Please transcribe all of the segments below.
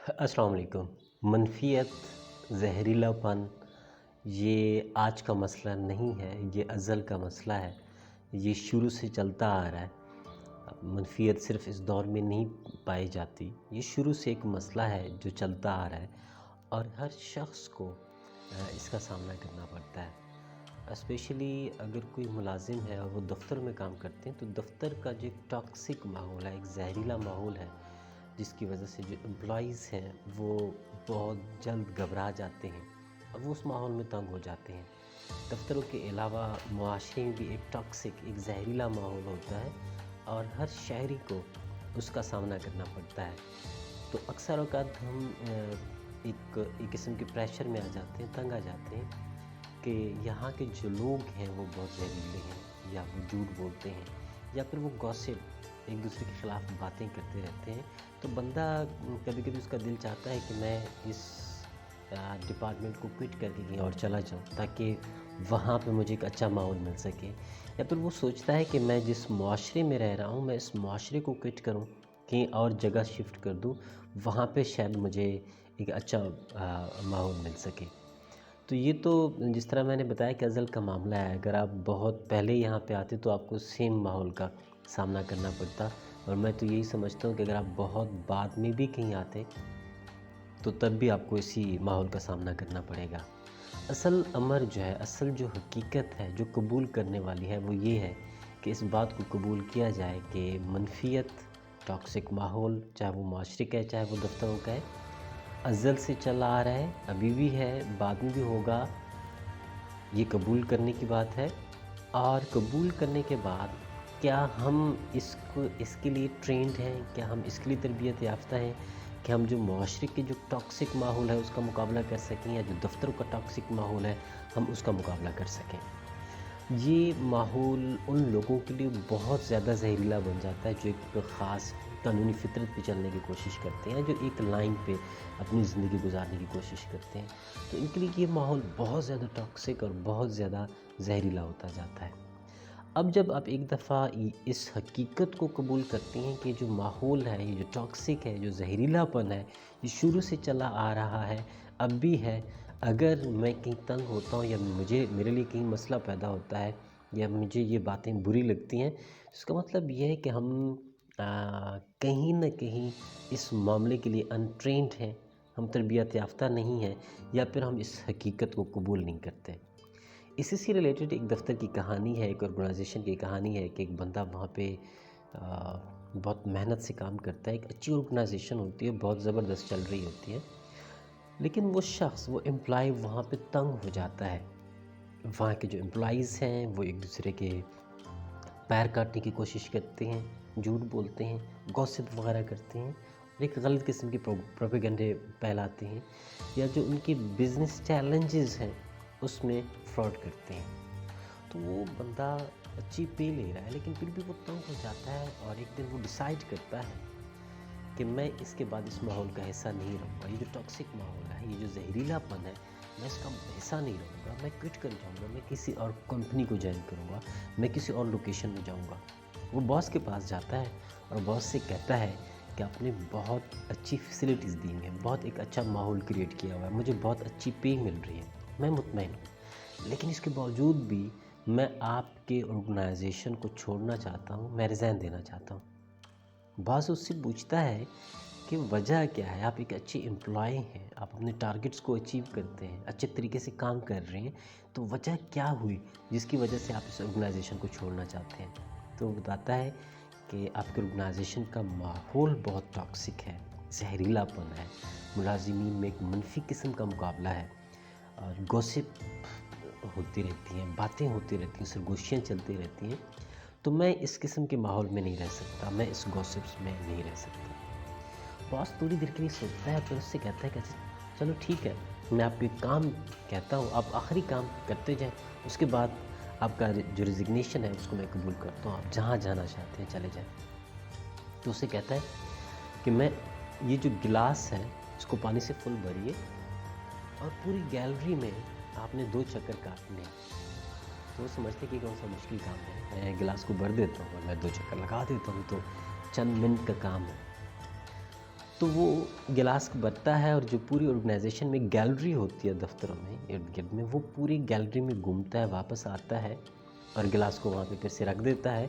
अस्सलाम वालेकुम। मनफियत, जहरीलापन ये आज का मसला नहीं है, ये अज़ल का मसला है। ये शुरू से चलता आ रहा है। मनफियत सिर्फ़ इस दौर में नहीं पाई जाती, ये शुरू से एक मसला है जो चलता आ रहा है और हर शख़्स को इसका सामना करना पड़ता है। स्पेशली अगर कोई मुलाज़िम है और वो दफ़्तर में काम करते हैं, तो दफ़्तर का जो एक टॉक्सिक माहौल है, एक ज़हरीला माहौल है, जिसकी वजह से जो एम्प्लॉइज़ हैं वो बहुत जल्द घबरा जाते हैं और वो उस माहौल में तंग हो जाते हैं। दफ्तरों के अलावा मुआशरे में भी एक टॉक्सिक, एक ज़हरीला माहौल होता है और हर शहरी को उसका सामना करना पड़ता है। तो अक्सर औक़ात हम एक किस्म के प्रेशर में आ जाते हैं, तंग आ जाते हैं कि यहाँ के जो लोग हैं वो बहुत ज़हरीले हैं, या वो झूठ बोलते हैं, या फिर वो गॉसिप एक दूसरे के ख़िलाफ़ बातें करते रहते हैं। तो बंदा कभी-कभी उसका दिल चाहता है कि मैं इस डिपार्टमेंट को क्विट करके कहीं और चला जाऊँ, ताकि वहाँ पे मुझे एक अच्छा माहौल मिल सके। या फिर वो सोचता है कि मैं जिस मुआशरे में रह रहा हूँ, मैं इस मुआशरे को क्विट करूँ, कहीं और जगह शिफ्ट कर दूँ, वहाँ पे शायद मुझे एक अच्छा माहौल मिल सके। तो ये तो जिस तरह मैंने बताया कि अज़ल का मामला है। अगर आप बहुत पहले यहाँ पे आते तो आपको सेम माहौल का सामना करना पड़ता, और मैं तो यही समझता हूँ कि अगर आप बहुत बाद में भी कहीं आते तो तब भी आपको इसी माहौल का सामना करना पड़ेगा। असल अमर जो है, असल जो हकीकत है, जो कबूल करने वाली है, वो ये है कि इस बात को कबूल किया जाए कि मनफियत, टॉक्सिक माहौल, चाहे वो माशरे का है, चाहे वो दफ्तरों का है, अज़ल से चला आ रहा है, अभी भी है, बाद में भी होगा। ये कबूल करने की बात है। और कबूल करने के बाद क्या हम इसके लिए ट्रेंड हैं? क्या हम इसके लिए तरबियत याफ़्ता हैं कि हम जो मुआशरे के जो टॉक्सिक माहौल है उसका मुकाबला कर सकें, या जो दफ़्तरों का टॉक्सिक माहौल है हम उसका मुकाबला कर सकें? ये माहौल उन लोगों के लिए बहुत ज़्यादा ज़हरीला बन जाता है जो एक ख़ास कानूनी फ़ितरत पे चलने की कोशिश करते हैं, जो एक लाइन पे अपनी ज़िंदगी गुजारने की कोशिश करते हैं। तो इनके लिए ये माहौल बहुत ज़्यादा टॉक्सिक और बहुत ज़्यादा ज़हरीला होता जाता है। अब जब आप एक दफ़ा इस हकीकत को कबूल करते हैं कि जो माहौल है, ये जो टॉक्सिक है, जो ज़हरीलापन है, ये शुरू से चला आ रहा है, अब भी है। अगर मैं कहीं तंग होता हूँ, या मेरे लिए कहीं मसला पैदा होता है, या मुझे ये बातें बुरी लगती हैं, इसका मतलब ये है कि हम कहीं न कहीं इस मामले के लिए अनट्रेन्ड हैं, हम तरबियत याफ़्ता नहीं हैं, या फिर हम इस हकीकत को कबूल नहीं करते। इसी से रिलेटेड एक दफ़्तर की कहानी है, एक ऑर्गेनाइजेशन की कहानी है कि एक बंदा वहाँ पे बहुत मेहनत से काम करता है। एक अच्छी ऑर्गेनाइजेशन होती है, बहुत ज़बरदस्त चल रही होती है, लेकिन वो शख़्स, वो एम्प्लॉयी वहाँ पे तंग हो जाता है। वहाँ के जो एम्प्लॉइज़ हैं वो एक दूसरे के पैर काटने की कोशिश करते हैं, झूठ बोलते हैं, गॉसिप वगैरह करते हैं, और एक गलत किस्म की प्रोपेगेंडे फैलाते हैं, या जो उनके बिज़नेस चैलेंजेस हैं उसमें फ्रॉड करते हैं। तो वो बंदा अच्छी पे ले रहा है, लेकिन फिर भी वो तंग हो जाता है, और एक दिन वो डिसाइड करता है कि मैं इसके बाद इस माहौल का हिस्सा नहीं रहूँगा। ये जो टॉक्सिक माहौल है, ये जो जहरीलापन है, मैं इसका हिस्सा नहीं रहूँगा, मैं क्विट कर जाऊँगा, मैं किसी और कंपनी को जॉइन करूँगा, मैं किसी और लोकेशन में जाऊँगा। वो बॉस के पास जाता है और बॉस से कहता है कि आपने बहुत अच्छी फैसिलिटीज़ दी हैं, बहुत एक अच्छा माहौल क्रिएट किया हुआ है, मुझे बहुत अच्छी पे मिल रही है, मैं मुतमईन हूँ। लेकिन इसके बावजूद भी मैं आपके ऑर्गेनाइजेशन को छोड़ना चाहता हूँ, मैं रिज़ाइन देना चाहता हूँ। बॉस उससे पूछता है कि वजह क्या है? आप एक अच्छे एम्प्लॉय हैं, आप अपने टारगेट्स को अचीव करते हैं, अच्छे तरीके से काम कर रहे हैं, तो वजह क्या हुई जिसकी वजह से आप इस ऑर्गेनाइजेशन को छोड़ना चाहते हैं? तो वो बताता है कि आपके ऑर्गेनाइजेशन का माहौल बहुत टॉक्सिक है, ज़हरीलापन है, मुलाज़िमीन में एक मनफी किस्म का मुकाबला है, और गॉसिप होती रहती हैं, बातें होती रहती हैं, सरगोशियाँ चलती रहती हैं। तो मैं इस किस्म के माहौल में नहीं रह सकता, मैं इस गॉसिप्स में नहीं रह सकता। बॉस थोड़ी देर के लिए सोचता है, फिर उससे कहता है कि चलो ठीक है, मैं आपको एक काम कहता हूँ, आप आखिरी काम करते जाएँ, उसके बाद आपका जो रिज़िग्नेशन है उसको मैं कबूल करता हूँ, आप जहाँ जाना चाहते हैं चले जाएँ। तो उससे कहता है कि मैं ये जो गिलास है इसको पानी से फुल भरिए, और पूरी गैलरी में आपने 2 चक्कर काटने हैं। तो वो समझते कि कौन सा मुश्किल काम है, मैं गिलास को भर देता हूँ और मैं 2 चक्कर लगा देता हूँ, तो चंद मिनट का काम है। تو وہ گلاس بٹتا ہے اور جو پوری آرگنائزیشن میں گیلری ہوتی ہے دفتروں میں ارد گرد میں، وہ پوری گیلری میں گھومتا ہے، واپس آتا ہے اور گلاس کو وہاں پہ پھر سے رکھ دیتا ہے،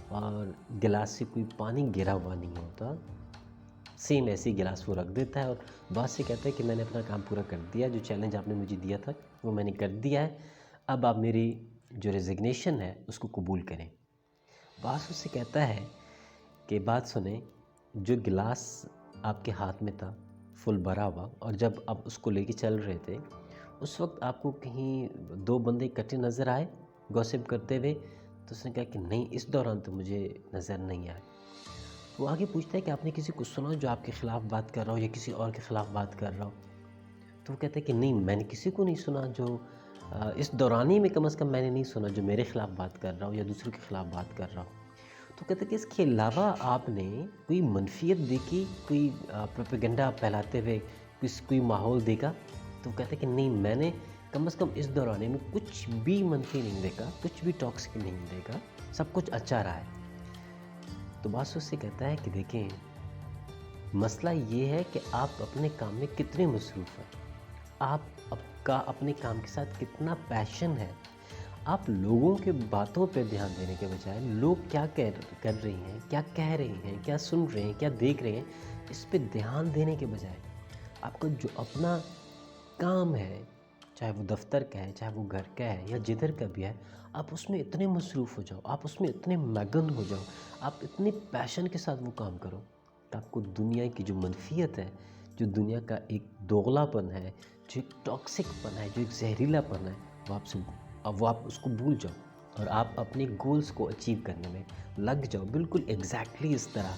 اور گلاس سے کوئی پانی گرا ہوا نہیں ہوتا، سیم ایسی گلاس وہ رکھ دیتا ہے اور باس سے کہتا ہے کہ میں نے اپنا کام پورا کر دیا، جو چیلنج آپ نے مجھے دیا تھا وہ میں نے کر دیا ہے، اب آپ میری جو ریزگنیشن ہے اس کو قبول کریں۔ باس اس سے کہتا ہے کہ بات سنیں، جو گلاس آپ کے ہاتھ میں تھا فل بھرا ہوا، اور جب آپ اس کو لے کے چل رہے تھے اس وقت آپ کو کہیں دو بندے اکٹھے نظر آئے گوسپ کرتے ہوئے؟ تو اس نے کہا کہ نہیں، اس دوران تو مجھے نظر نہیں آئے۔ وہ آگے پوچھتا ہے کہ آپ نے کسی کو سنا جو آپ کے خلاف بات کر رہا ہو یا کسی اور کے خلاف بات کر رہا ہو؟ تو وہ کہتا ہے کہ نہیں، میں نے کسی کو نہیں سنا، جو اس دورانی میں کم از کم میں نے نہیں سنا جو میرے خلاف بات کر رہا ہو یا دوسروں کے خلاف بات کر رہا ہو۔ تو کہتا ہے کہ اس کے علاوہ آپ نے کوئی منفیت دیکھی، کوئی پروپیگنڈا پھیلاتے ہوئے کوئی ماحول دیکھا؟ تو وہ کہتا ہے کہ نہیں، میں نے کم از کم اس دورانی میں کچھ بھی منفی نہیں دیکھا، کچھ بھی ٹاکسک نہیں دیکھا، سب کچھ اچھا رہا ہے۔ تو باس اس سے کہتا ہے کہ دیکھیں، مسئلہ یہ ہے کہ آپ اپنے کام میں کتنے مصروف ہیں، آپ کا اپنے کام کے ساتھ کتنا پیشن ہے، آپ لوگوں کے باتوں پہ دھیان دینے کے بجائے لوگ کیا کر رہی ہیں، کیا کہہ رہی ہیں، کیا سن رہے ہیں، کیا دیکھ رہے ہیں، اس پہ دھیان دینے کے بجائے آپ کا جو اپنا کام ہے، چاہے وہ دفتر کا ہے، چاہے وہ گھر کا ہے یا جدھر کا بھی ہے، آپ اس میں اتنے مصروف ہو جاؤ، آپ اس میں اتنے مگن ہو جاؤ، آپ اتنے پیشن کے ساتھ وہ کام کرو کہ آپ کو دنیا کی جو منفیت ہے، جو دنیا کا ایک دوغلا پن ہے، جو ایک ٹاکسک پن ہے، جو ایک زہریلا پن ہے، وہ آپ اس کو بھول جاؤ اور آپ اپنے گولز کو اچیو کرنے میں لگ جاؤ، بالکل ایگزیکٹلی اس طرح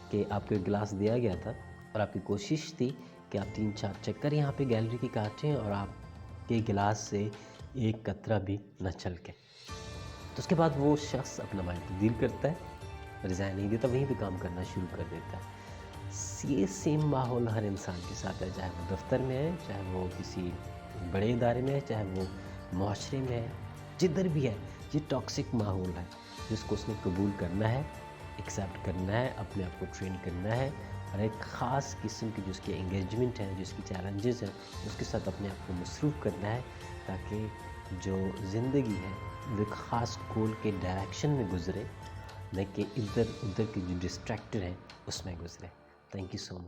کہ آپ کو ایک گلاس دیا گیا تھا اور آپ کی کوشش تھی کہ آپ 3-4 چکر یہاں پہ گیلری کی کاٹیں اور آپ کے گلاس سے ایک قطرہ بھی نہ چھلکے۔ تو اس کے بعد وہ شخص اپنا مائنڈ تبدیل کرتا ہے، ریزائن نہیں دیتا، وہیں پہ کام کرنا شروع کر دیتا ہے۔ یہ سیم ماحول ہر انسان کے ساتھ ہے، چاہے وہ دفتر میں ہے، چاہے وہ کسی بڑے ادارے میں ہے، چاہے وہ معاشرے میں ہے، جدھر بھی ہے، یہ ٹاکسک ماحول ہے جس کو اس نے قبول کرنا ہے، ایکسیپٹ کرنا ہے، اپنے آپ کو ٹرین کرنا ہے اور ایک خاص قسم کی جو اس کی انگیجمنٹ ہے، جو اس کی چیلنجز ہیں، اس کے ساتھ اپنے آپ کو مصروف کرنا ہے تاکہ جو زندگی ہے وہ ایک خاص گول کے ڈائریکشن میں گزرے، نہ کہ ادھر ادھر کے جو ڈسٹریکٹر ہیں اس میں گزرے۔ Thank you so much.